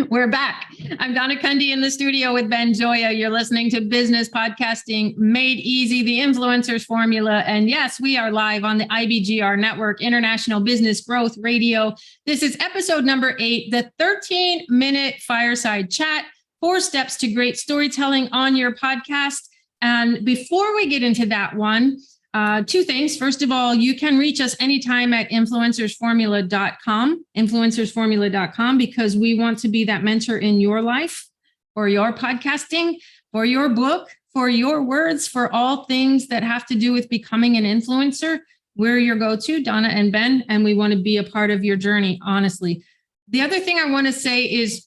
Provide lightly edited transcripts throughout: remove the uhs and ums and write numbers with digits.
We're back. I'm Donna Cundy in the studio with Ben Joya. You're listening to Business Podcasting Made Easy, the Influencers Formula. And yes, we are live on the IBGR Network, International Business Growth Radio. This is episode number 8, the 13-minute fireside chat, 4 steps to great storytelling on your podcast. And before we get into that one, 2 things. First of all, you can reach us anytime at influencersformula.com, because we want to be that mentor in your life, for your podcasting, for your book, for your words, for all things that have to do with becoming an influencer. We're your go-to, Donna and Ben, and we want to be a part of your journey, honestly. The other thing I want to say is,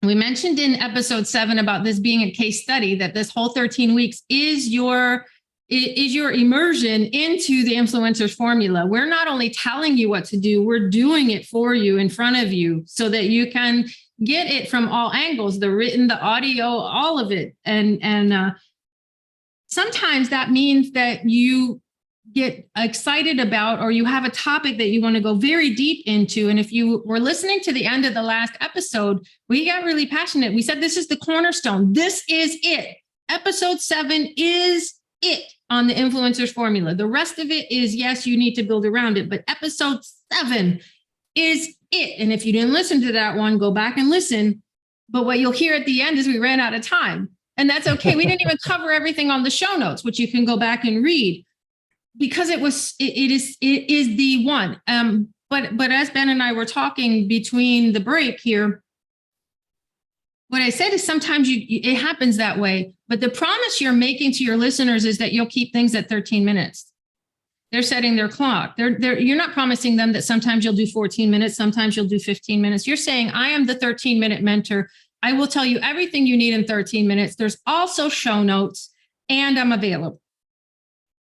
we mentioned in episode 7 about this being a case study, that this whole 13 weeks is your immersion into the influencers formula. We're not only telling you what to do, we're doing it for you in front of you so that you can get it from all angles, the written, the audio, all of it. And sometimes that means that you get excited about, or you have a topic that you want to go very deep into. And if you were listening to the end of the last episode, we got really passionate. We said, this is the cornerstone. This is it. Episode 7 is it on the influencers formula. The rest of it is, yes, you need to build around it, but episode 7 is it. And if you didn't listen to that one, go back and listen. But what you'll hear at the end is we ran out of time, and that's okay. We didn't even cover everything on the show notes, which you can go back and read, because it is the one. But as Ben and I were talking between the break here, what I said is sometimes it happens that way, but the promise you're making to your listeners is that you'll keep things at 13 minutes. They're setting their clock. You're not promising them that sometimes you'll do 14 minutes, sometimes you'll do 15 minutes. You're saying, I am the 13-minute mentor. I will tell you everything you need in 13 minutes. There's also show notes, and I'm available.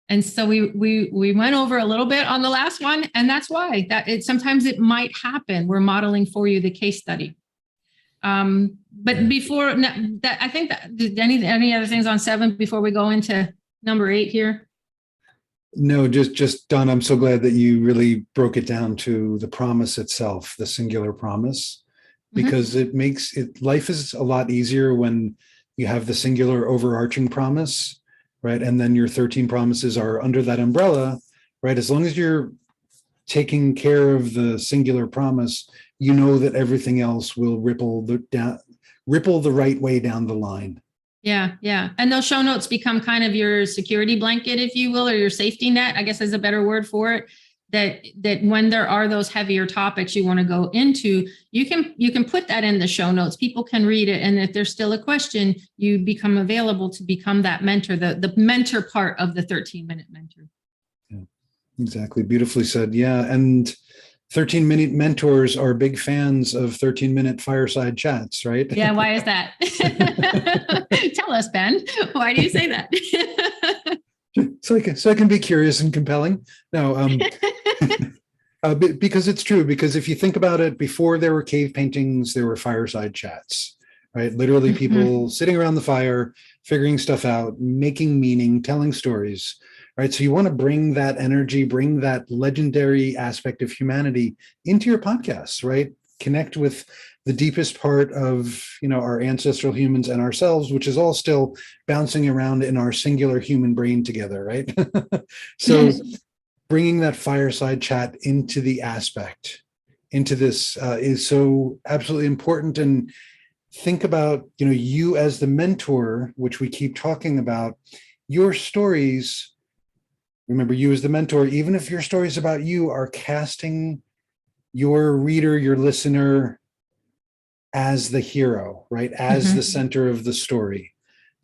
And so we went over a little bit on the last one, and that's why sometimes it might happen. We're modeling for you the case study. But before that, I think that any other things on 7 before we go into number 8 here? No, just Don, I'm so glad that you really broke it down to the promise itself, the singular promise, because it makes it, life is a lot easier when you have the singular overarching promise, right? And then your 13 promises are under that umbrella, right? As long as you're taking care of the singular promise, you know that everything else will ripple the right way down the line. Yeah. And those show notes become kind of your security blanket, if you will, or your safety net, I guess is a better word for it. That when there are those heavier topics you want to go into, you can put that in the show notes. People can read it. And if there's still a question, you become available to become that mentor, the mentor part of the 13-minute mentor. Yeah, exactly. Beautifully said. Yeah. And 13-minute mentors are big fans of 13-minute fireside chats, right? Yeah. Why is that? Tell us, Ben. Why do you say that? So I can be curious and compelling. No, because it's true. Because if you think about it, before there were cave paintings, there were fireside chats, right? Literally people sitting around the fire, figuring stuff out, making meaning, telling stories. Right. So you want to bring that energy, bring that legendary aspect of humanity into your podcasts, right? Connect with the deepest part of, our ancestral humans and ourselves, which is all still bouncing around in our singular human brain together, right? So bringing that fireside chat into the aspect, into this is so absolutely important. And think about, you as the mentor, which we keep talking about, your stories. Remember, you as the mentor, even if your stories about you are casting your reader, your listener as the hero, right? As the center of the story.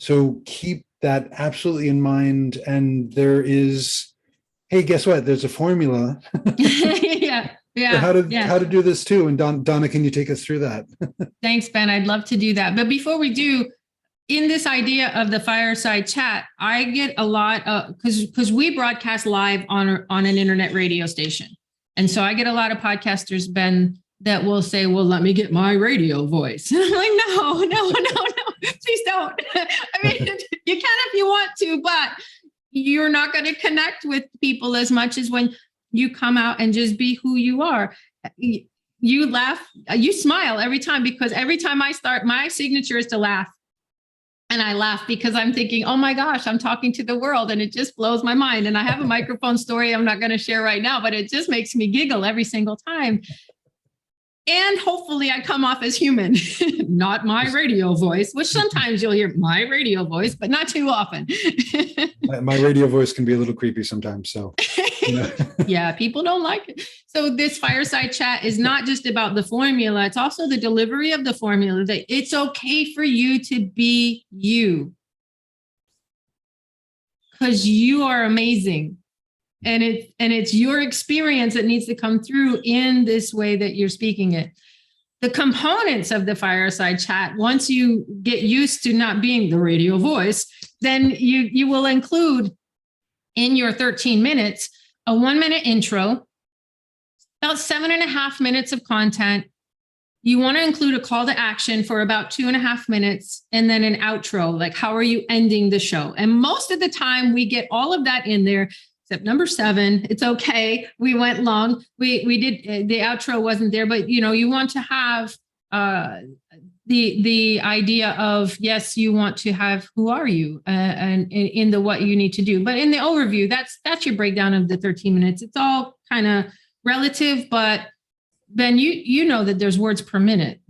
So keep that absolutely in mind. And there is, hey, guess what? There's a formula. Yeah. How to do this too. And Donna, can you take us through that? Thanks, Ben. I'd love to do that. But before we do, in this idea of the fireside chat, I get a lot of, because we broadcast live on an internet radio station. And so I get a lot of podcasters, Ben, that will say, well, let me get my radio voice. And I'm like, no, please don't. I mean, you can if you want to, but you're not going to connect with people as much as when you come out and just be who you are. you laugh, you smile every time, because every time I start, my signature is to laugh. And I laugh because I'm thinking, oh my gosh, I'm talking to the world, and it just blows my mind. And I have a microphone story I'm not going to share right now, but it just makes me giggle every single time. And hopefully I come off as human, not my radio voice, which sometimes you'll hear my radio voice, but not too often. My radio voice can be a little creepy sometimes. So, yeah, people don't like it. So this fireside chat is not just about the formula. It's also the delivery of the formula, that it's okay for you to be you, because you are amazing. And it's your experience that needs to come through in this way that you're speaking it. The components of the fireside chat, once you get used to not being the radio voice, then you will include in your 13 minutes a 1-minute intro, about 7.5 minutes of content. You want to include a call to action for about 2.5 minutes, and then an outro, like how are you ending the show? And most of the time we get all of that in there. Except number 7, it's okay. We went long. We did, the outro wasn't there, but you want to have the idea of, yes, you want to have who are you and in the what you need to do. But in the overview, that's your breakdown of the 13 minutes. It's all kind of relative, but Ben, you know that there's words per minute.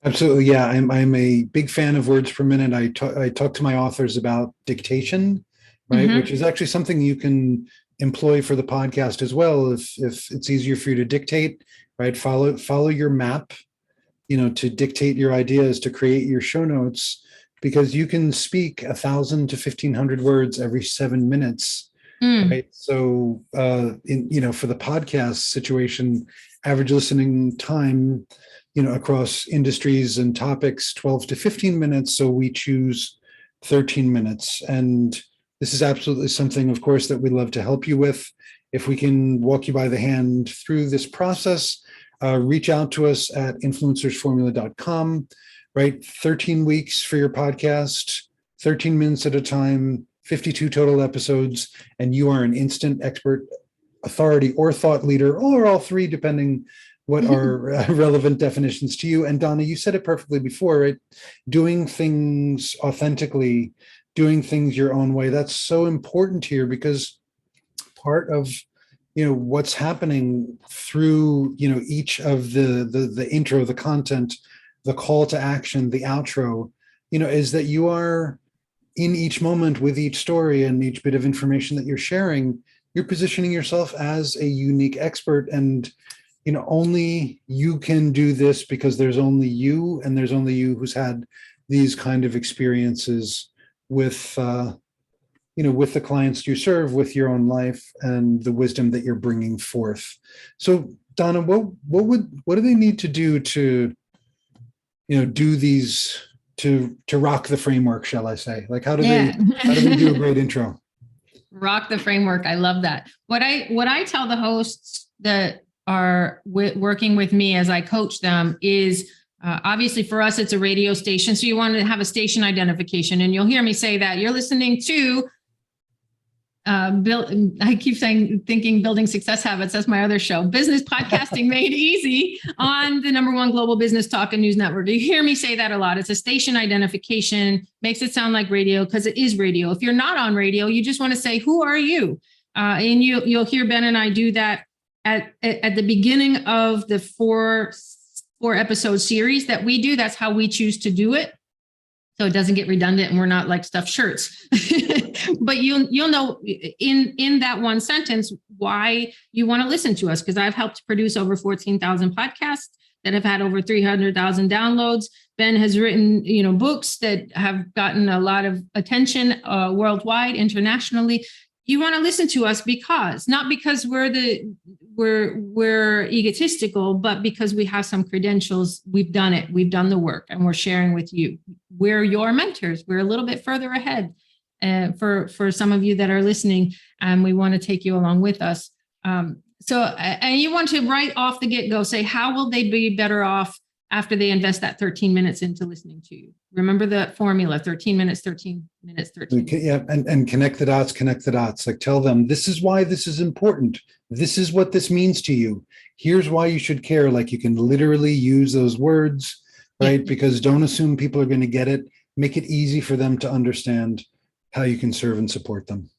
Absolutely, yeah. I'm a big fan of words per minute. I talk to my authors about dictation. Right, which is actually something you can employ for the podcast as well. If it's easier for you to dictate, right? Follow your map, to dictate your ideas, to create your show notes, because you can speak 1,000 to 1,500 words every 7 minutes, right? So, for the podcast situation, average listening time, across industries and topics, 12 to 15 minutes. So we choose 13 minutes. And this is absolutely something, of course, that we'd love to help you with. If we can walk you by the hand through this process, reach out to us at influencersformula.com, right? 13 weeks for your podcast, 13 minutes at a time, 52 total episodes, and you are an instant expert, authority, or thought leader, or all three, depending what are relevant definitions to you. And Donna, you said it perfectly before, right? Doing things authentically, doing things your own way. That's so important here, because part of what's happening through each of the intro, the content, the call to action, the outro, is that you are in each moment with each story and each bit of information that you're sharing, you're positioning yourself as a unique expert. And only you can do this, because there's only you, and there's only you who's had these kind of experiences with the clients you serve, with your own life, and the wisdom that you're bringing forth. So Donna, what do they need to do to do these, to rock the framework, shall I say? Like, how do they do a great intro? Rock the framework. I love that. What I tell the hosts that are working with me as I coach them is, obviously for us, it's a radio station. So you want to have a station identification, and you'll hear me say that you're listening to I keep thinking Building Success Habits. That's my other show, Business Podcasting Made Easy, on the #1 global business talk and news network. You hear me say that a lot. It's a station identification, makes it sound like radio, because it is radio. If you're not on radio, you just want to say, who are you? And you'll hear Ben and I do that at the beginning of the four episode series that we do. That's how we choose to do it, so it doesn't get redundant and we're not like stuffed shirts. But you'll know in that one sentence why you want to listen to us, because I've helped produce over 14,000 podcasts that have had over 300,000 downloads. Ben has written books that have gotten a lot of attention worldwide, internationally. You want to listen to us not because we're egotistical, but because we have some credentials. We've done it. We've done the work, and we're sharing with you. We're your mentors. We're a little bit further ahead for some of you that are listening, and we want to take you along with us. And you want to right off the get-go say, how will they be better off after they invest that 13 minutes into listening to you? Remember the formula, 13 minutes, 13 minutes, 13 minutes. Yeah, and connect the dots. Like, tell them, this is why this is important. This is what this means to you. here's why you should care. Like you can literally use those words, right? Yeah. Because don't assume people are going to get it. Make it easy for them to understand how you can serve and support them.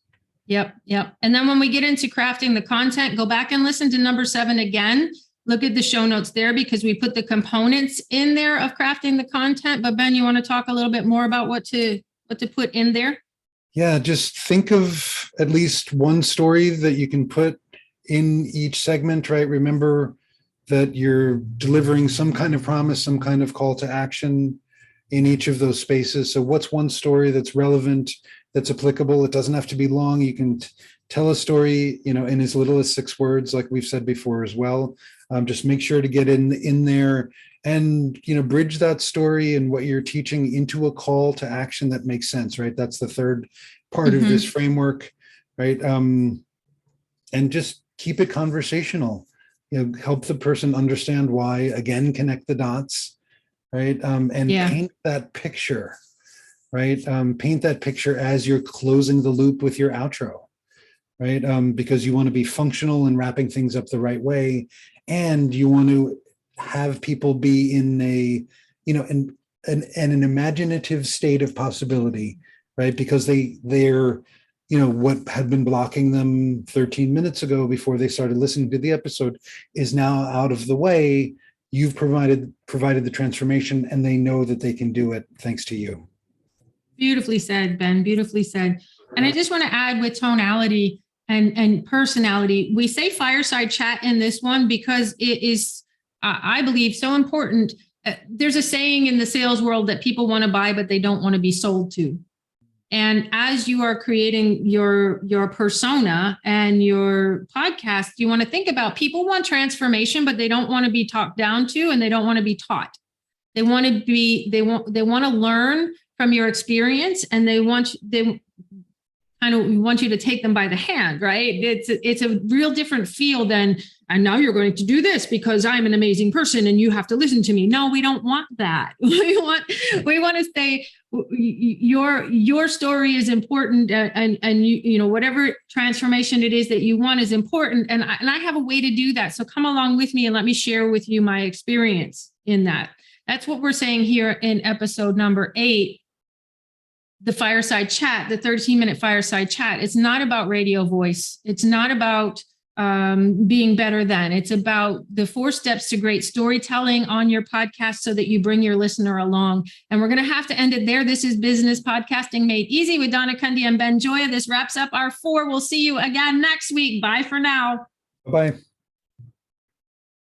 Yep. And then when we get into crafting the content, go back and listen to number 7 again. Look at the show notes there because we put the components in there of crafting the content. But Ben, you want to talk a little bit more about what to put in there? Yeah, just think of at least one story that you can put in each segment, right? Remember that you're delivering some kind of promise, some kind of call to action in each of those spaces. So what's one story that's relevant, that's applicable? It doesn't have to be long. You can tell a story, in as little as 6 words, like we've said before as well. Just make sure to get in there and, bridge that story and what you're teaching into a call to action that makes sense, right? That's the third part of this framework, right? And just keep it conversational, help the person understand why, again, connect the dots, right? And paint that picture, right? Paint that picture as you're closing the loop with your outro, right? Because you want to be functional and wrapping things up the right way. And you want to have people be in an imaginative state of possibility, right? Because they're, what had been blocking them 13 minutes ago before they started listening to the episode is now out of the way. You've provided the transformation and they know that they can do it thanks to you. Beautifully said, Ben, beautifully said. And I just want to add with tonality and personality, we say fireside chat in this one because it is, I believe, so important. There's a saying in the sales world that people want to buy, but they don't want to be sold to. And as you are creating your persona and your podcast, you want to think about people want transformation, but they don't want to be talked down to, and they don't want to be taught. They want to learn from your experience, and they want you to take them by the hand, right? It's a real different feel than, and now you're going to do this because I'm an amazing person and you have to listen to me. No, we don't want that. We want to say your story is important, and you whatever transformation it is that you want is important. And I have a way to do that. So come along with me and let me share with you my experience in that. That's what we're saying here in episode number 8. The fireside chat, the 13-minute fireside chat. It's not about radio voice. It's not about being better than. It's about the 4 steps to great storytelling on your podcast so that you bring your listener along. And we're going to have to end it there. This is Business Podcasting Made Easy with Donna Cundy and Ben Joya. This wraps up our 4. We'll see you again next week. Bye for now. Bye-bye.